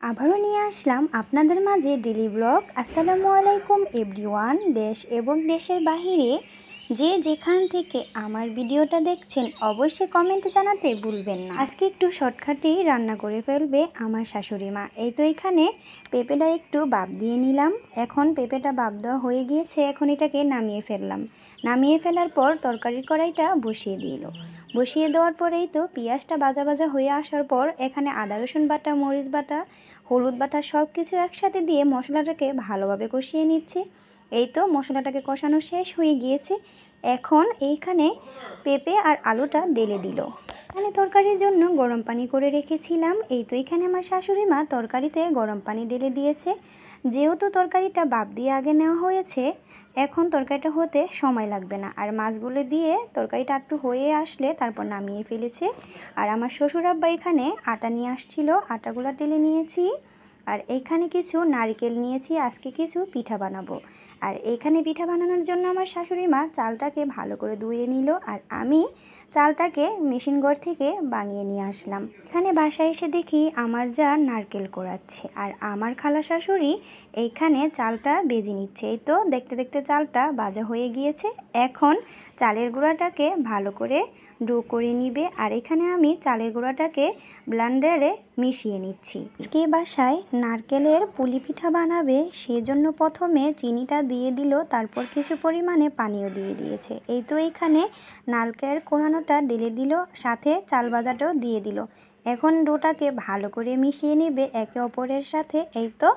আবারও নিয়ে আসলাম আপনাদের মাঝে ডেলি ব্লগ। আসসালামু আলাইকুম এভরিওয়ান। দেশ এবং দেশের বাহিরে যে যেখান থেকে আমার ভিডিওটা দেখছেন অবশ্যই কমেন্টে জানাতে ভুলবেন না। আজকে একটু শর্টকাটেই রান্না করে ফেলবে আমার শাশুড়ি মা। এই তো এখানে পেঁপেটা একটু বাপ দিয়ে নিলাম। এখন পেঁপেটা বাপ দেওয়া হয়ে গিয়েছে, এখন এটাকে নামিয়ে ফেললাম। নামিয়ে ফেলার পর তরকারির কড়াইটা বসিয়ে দেওয়ার পরেই তো পেঁয়াজটা ভাজা ভাজা হয়ে আসার পর এখানে আদা রসুন বাটা, মরিচ বাটা, হলুদ বাটা সব কিছু একসাথে দিয়ে মশলাটাকে ভালোভাবে কষিয়ে নিচ্ছি। এই তো মশলাটাকে কষানো শেষ হয়ে গিয়েছে। এখন এইখানে পেঁপে আর আলুটা ঢেলে দিল। এখানে তরকারির জন্য গরম পানি করে রেখেছিলাম। এই তো এখানে আমার শাশুড়ি মা তরকারিতে গরম পানি ঢেলে দিয়েছে। যেহেতু তরকারিটা বাপ দিয়ে আগে নেওয়া হয়েছে, এখন তরকারিটা হতে সময় লাগবে না। আর মাছগুলো দিয়ে তরকারিটা একটু হয়ে আসলে তারপর নামিয়ে ফেলেছে। আর আমার শ্বশুর আব্বা এখানে আটা নিয়ে আসছিল, আটাগুলো ঢেলে নিয়েছি। আর এইখানে কিছু নারকেল নিয়েছি, আজকে কিছু পিঠা বানাবো। আর এইখানে পিঠা বানানোর জন্য আমার শাশুড়ি মা চালটাকে ভালো করে ধুয়ে নিল, আর আমি চালটাকে মেশিন ঘর থেকে বানিয়ে নিয়ে আসলাম। এখানে বাসায় এসে দেখি আমার যা নারকেল কোড়াচ্ছে, আর আমার খালা শাশুড়ি এইখানে চালটা বেজে নিচ্ছে। এই তো দেখতে দেখতে চালটা ভাজা হয়ে গিয়েছে। এখন চালের গুঁড়াটাকে ভালো করে ডো করে নিবে। আর এখানে আমি চালের গুঁড়াটাকে ব্লেন্ডারে মিশিয়ে নিচ্ছি। আজকে বাসায় নারকেলের পুলি পিঠা বানাবে, সেজন্য প্রথমে চিনিটা দিয়ে দিল, তারপর কিছু পরিমাণে পানিও দিয়ে দিয়েছে। এই তো এখানে নারকেল কোড়ানোটা ঢেলে দিল, সাথে চাল ভাজাটাও দিয়ে দিল। এখন ডোটাকে ভালো করে মিশিয়ে নেবে একে অপরের সাথে। এই তো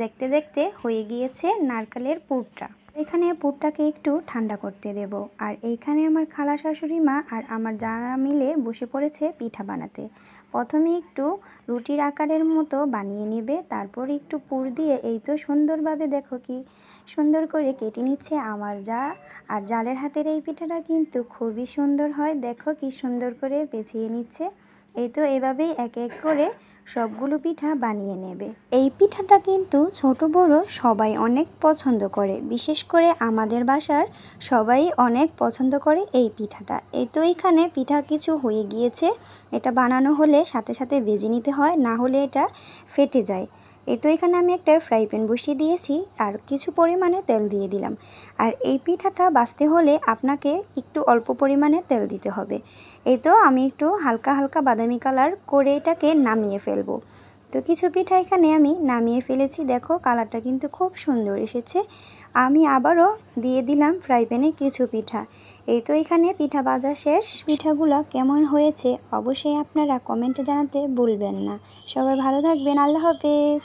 দেখতে দেখতে হয়ে গিয়েছে নারকেলের পুরটা। এখানে পুরটাকে একটু ঠান্ডা করতে দেব। আর এইখানে আমার খালা শাশুড়ি মা আর আমার জানা মিলে বসে পড়েছে পিঠা বানাতে। প্রথমে একটু রুটির আকারের মতো বানিয়ে নেবে, তারপর একটু পুর দিয়ে এই তো সুন্দরভাবে দেখো কি সুন্দর করে কেটে নিচ্ছে আমার যা। আর জালের হাতের এই পিঠাটা কিন্তু খুবই সুন্দর হয়, দেখো কি সুন্দর করে পেঁচিয়ে নিচ্ছে। এই তো এভাবেই এক এক করে সবগুলো পিঠা বানিয়ে নেবে। এই পিঠাটা কিন্তু ছোট বড় সবাই অনেক পছন্দ করে, বিশেষ করে আমাদের বাসার সবাই অনেক পছন্দ করে এই পিঠাটা। এই তো এখানে পিঠা কিছু হয়ে গিয়েছে, এটা বানানো হলে সাথে সাথে ভেজে নিতে হয়, না হলে এটা ফেটে যায়। এই তো এখানে আমি একটা ফ্রাই প্যান বসিয়ে দিয়েছি আর কিছু পরিমাণে তেল দিয়ে দিলাম। আর এই পিঠাটা ভাজতে হলে আপনাকে একটু অল্প পরিমাণে তেল দিতে হবে। এই তো আমি একটু হালকা হালকা বাদামি কালার করে এটাকে নামিয়ে ফেলবো। তো কিছু পিঠা এখানে আমি নামিয়ে ফেলেছি, দেখো কালারটা কিন্তু খুব সুন্দর এসেছে। আমি আবারও দিয়ে দিলাম ফ্রাই প্যানে কিছু পিঠা। এই তো এখানে পিঠা ভাজা শেষ। পিঠাগুলো কেমন হয়েছে অবশ্যই আপনারা কমেন্টে জানাতে ভুলবেন না। সবাই ভালো থাকবেন, আল্লাহ হাফেজ।